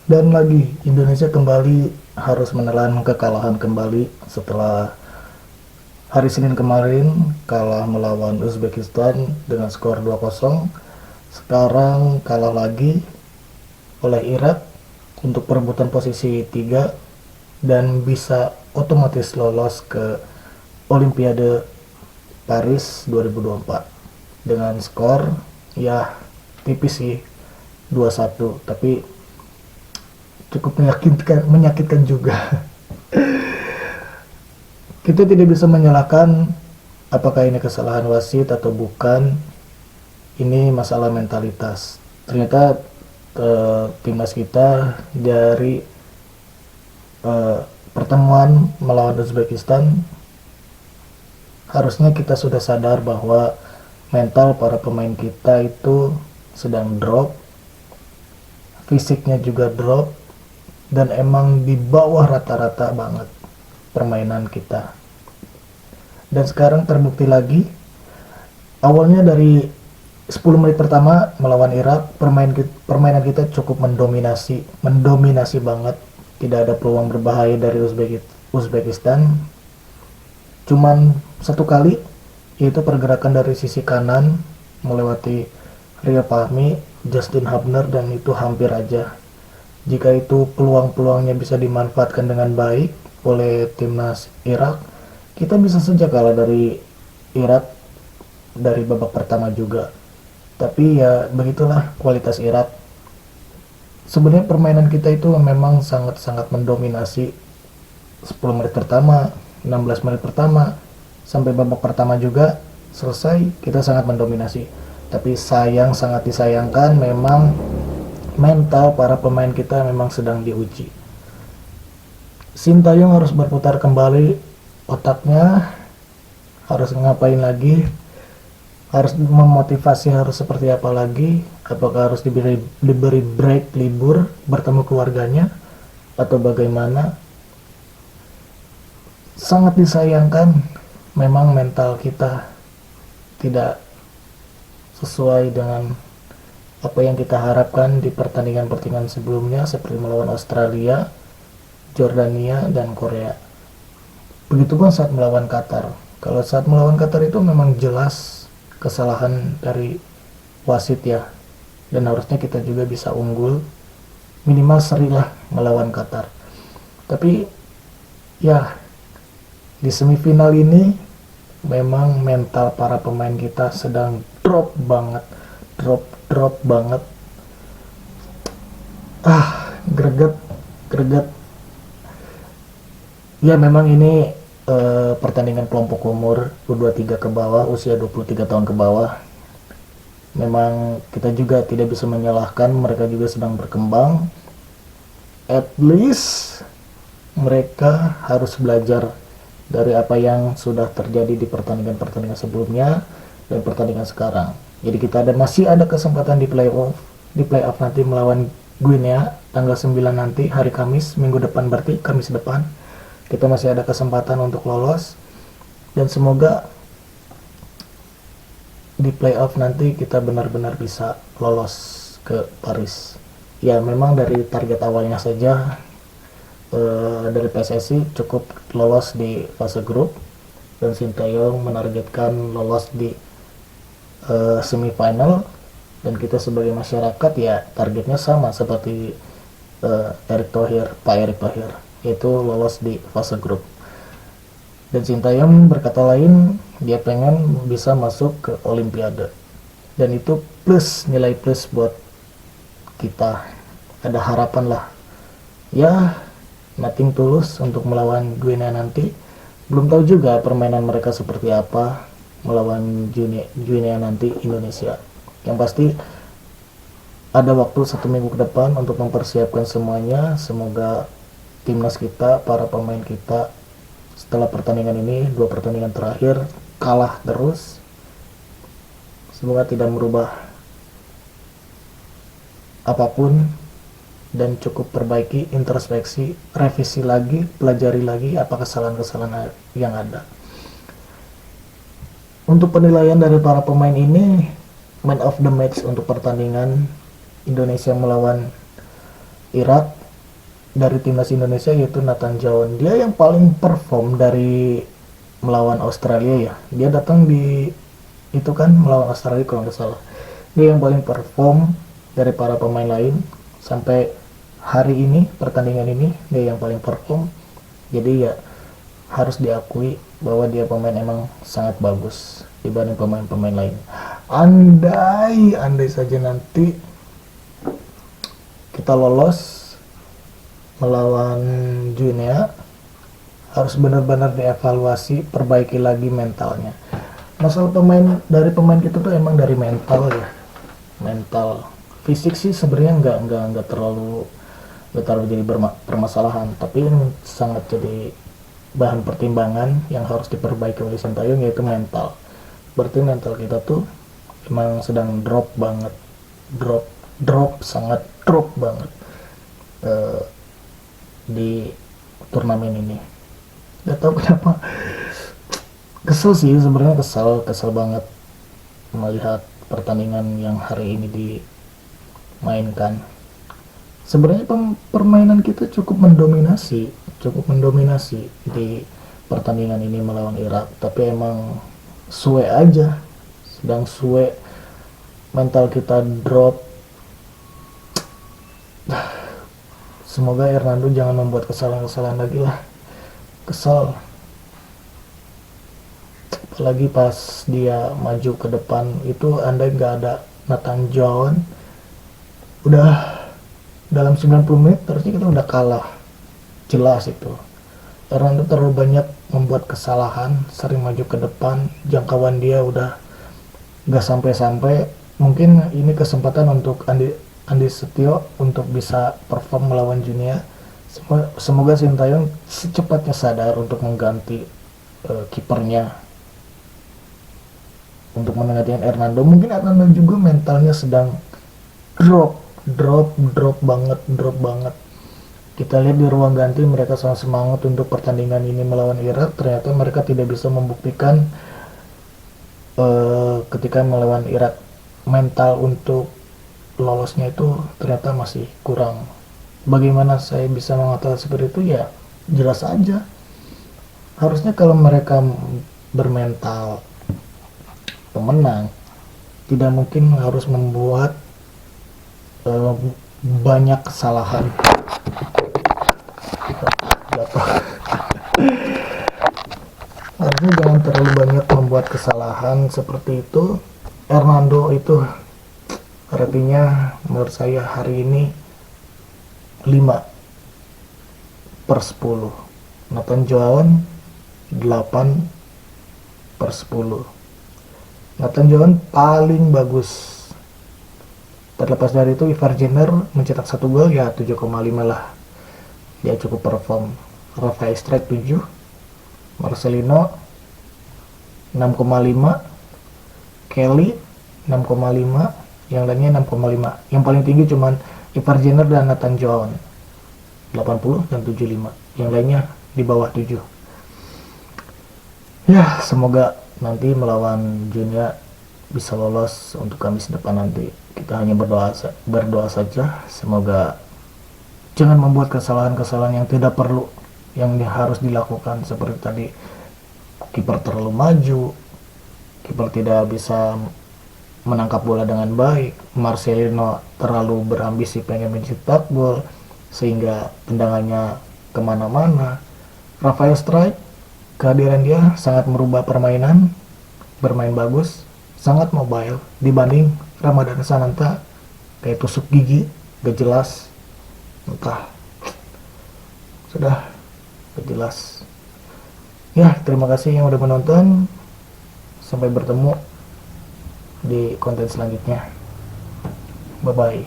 Dan lagi Indonesia kembali harus menelan kekalahan kembali setelah hari Senin kemarin kalah melawan Uzbekistan dengan skor 2-0. Sekarang kalah lagi oleh Irak untuk perebutan posisi 3 dan bisa otomatis lolos ke Olimpiade Paris 2024 dengan skor ya tipis sih, 2-1, tapi cukup menyakitkan juga. Kita tidak bisa menyalahkan apakah ini kesalahan wasit atau bukan. Ini masalah mentalitas. Ternyata timnas kita dari eh, pertemuan melawan Uzbekistan, harusnya kita sudah sadar bahwa mental para pemain kita itu sedang drop, fisiknya juga drop, dan emang di bawah rata-rata banget permainan kita. Dan sekarang terbukti lagi, awalnya dari 10 menit pertama melawan Irak, permainan kita cukup mendominasi banget. Tidak ada peluang berbahaya dari Uzbekistan. Cuman satu kali, yaitu pergerakan dari sisi kanan melewati Ria Fahmi, Justin Hubner, dan itu hampir aja. Jika itu peluang-peluangnya bisa dimanfaatkan dengan baik oleh timnas Irak, kita bisa saja kalah dari Irak dari babak pertama juga. Tapi ya begitulah kualitas Irak. Sebenarnya permainan kita itu memang sangat-sangat mendominasi 10 menit pertama, 16 menit pertama, sampai babak pertama juga selesai kita sangat mendominasi. Tapi sangat disayangkan memang mental para pemain kita memang sedang diuji. Sintayong harus berputar kembali otaknya, harus ngapain lagi, harus memotivasi, harus seperti apa lagi, apakah harus diberi break, libur, bertemu keluarganya, atau bagaimana. Sangat disayangkan memang mental kita tidak sesuai dengan apa yang kita harapkan di pertandingan-pertandingan sebelumnya seperti melawan Australia, Jordania, dan Korea. Begitupun saat melawan Qatar. Kalau saat melawan Qatar itu memang jelas kesalahan dari wasit ya, dan harusnya kita juga bisa unggul, minimal seri lah melawan Qatar. Tapi ya di semifinal ini memang mental para pemain kita sedang drop banget, drop banget. Greget, greget. Ya memang ini pertandingan kelompok umur U23 ke bawah, usia 23 tahun ke bawah. Memang kita juga tidak bisa menyalahkan, mereka juga sedang berkembang. At least mereka harus belajar dari apa yang sudah terjadi di pertandingan-pertandingan sebelumnya dan pertandingan sekarang. Jadi kita masih ada kesempatan di playoff nanti melawan Guinea tanggal 9 nanti, hari Kamis, minggu depan, berarti Kamis depan. Kita masih ada kesempatan untuk lolos, dan semoga di playoff nanti kita benar-benar bisa lolos ke Paris. Ya memang dari target awalnya saja dari PSSI cukup lolos di fase grup, dan Sintayong menargetkan lolos di semifinal, dan kita sebagai masyarakat ya targetnya sama seperti Pak Erick Thohir, yaitu lolos di fase grup. Dan Sintayong berkata lain, dia pengen bisa masuk ke Olimpiade, dan itu nilai plus buat kita. Ada harapan lah ya, nothing tulus untuk melawan Guinea nanti. Belum tahu juga permainan mereka seperti apa melawan Guinea nanti Indonesia. Yang pasti ada waktu 1 minggu ke depan untuk mempersiapkan semuanya. Semoga timnas kita, para pemain kita, setelah pertandingan ini, 2 pertandingan terakhir kalah terus, semoga tidak merubah apapun, dan cukup perbaiki, introspeksi, revisi lagi, pelajari lagi apa kesalahan-kesalahan yang ada. Untuk penilaian dari para pemain ini, man of the match untuk pertandingan Indonesia melawan Irak dari timnas Indonesia, yaitu Nathan Jones. Dia yang paling perform dari melawan Australia ya. Dia datang di itu kan melawan Australia kalau nggak salah. Dia yang paling perform dari para pemain lain sampai hari ini, pertandingan ini dia yang paling perform. Jadi ya harus diakui bahwa dia pemain emang sangat bagus dibanding pemain-pemain lain. Andai saja nanti kita lolos melawan Guinea, harus benar-benar dievaluasi, perbaiki lagi mentalnya. Masalah dari pemain kita tuh emang dari mental ya, mental. Fisik sih sebenarnya nggak terlalu jadi permasalahan, tapi ini sangat jadi bahan pertimbangan yang harus diperbaiki oleh Sintayong, yaitu mental. Berarti mental kita tuh emang sedang drop banget, sangat drop banget di turnamen ini. Gak tahu kenapa, kesel sih sebenarnya, kesel banget melihat pertandingan yang hari ini dimainkan. Sebenarnya permainan kita cukup mendominasi di pertandingan ini melawan Irak, tapi emang suwe aja, sedang suwe, mental kita drop. Semoga Hernando jangan membuat kesalahan-kesalahan lagi lah. Kesel, apalagi pas dia maju ke depan itu, andai nggak ada Nathan Jones, udah dalam 90 menit terusnya kita udah kalah jelas itu. Hernando terlalu banyak membuat kesalahan, sering maju ke depan, jangkauan dia udah nggak sampai-sampai. Mungkin ini kesempatan untuk Andi Setio untuk bisa perform melawan Guinea. Semoga Sintayong secepatnya sadar untuk mengganti kipernya untuk menggantikan Hernando. Mungkin Hernando juga mentalnya sedang drop banget. Kita lihat di ruang ganti mereka sangat semangat untuk pertandingan ini melawan Irak. Ternyata mereka tidak bisa membuktikan ketika melawan Irak, mental untuk lolosnya itu ternyata masih kurang. Bagaimana saya bisa mengatakan seperti itu? Ya jelas aja, harusnya kalau mereka bermental pemenang, tidak mungkin harus membuat banyak kesalahan. Harusnya jangan terlalu banyak membuat kesalahan seperti itu. Hernando itu artinya menurut saya hari ini 5/10, Nathan Jones 8/10. Nathan Jones paling bagus. Terlepas dari itu, Ivar Jenner mencetak 1 gol ya 7,5 lah. Dia cukup perform. Rafael Strike 7, Marcelino 6,5, Kelly 6,5, yang lainnya 6,5. Yang paling tinggi cuman Ivar Jenner dan Nathan Jones 80 dan 75. Yang lainnya di bawah 7. Ya, semoga nanti melawan Guinea bisa lolos untuk Kamis depan nanti. Kita hanya berdoa saja, semoga jangan membuat kesalahan-kesalahan yang tidak perlu yang harus dilakukan, seperti tadi kiper terlalu maju, kiper tidak bisa menangkap bola dengan baik, Marcelino terlalu berambisi pengen mencetak gol sehingga tendangannya kemana-mana. Rafael Strike, kehadiran dia sangat merubah permainan, bermain bagus, sangat mobile dibanding Ramadan Sananta, kayak tusuk gigi, gak jelas, entah, sudah gak jelas. Ya, terima kasih yang udah menonton, sampai bertemu di konten selanjutnya, bye bye.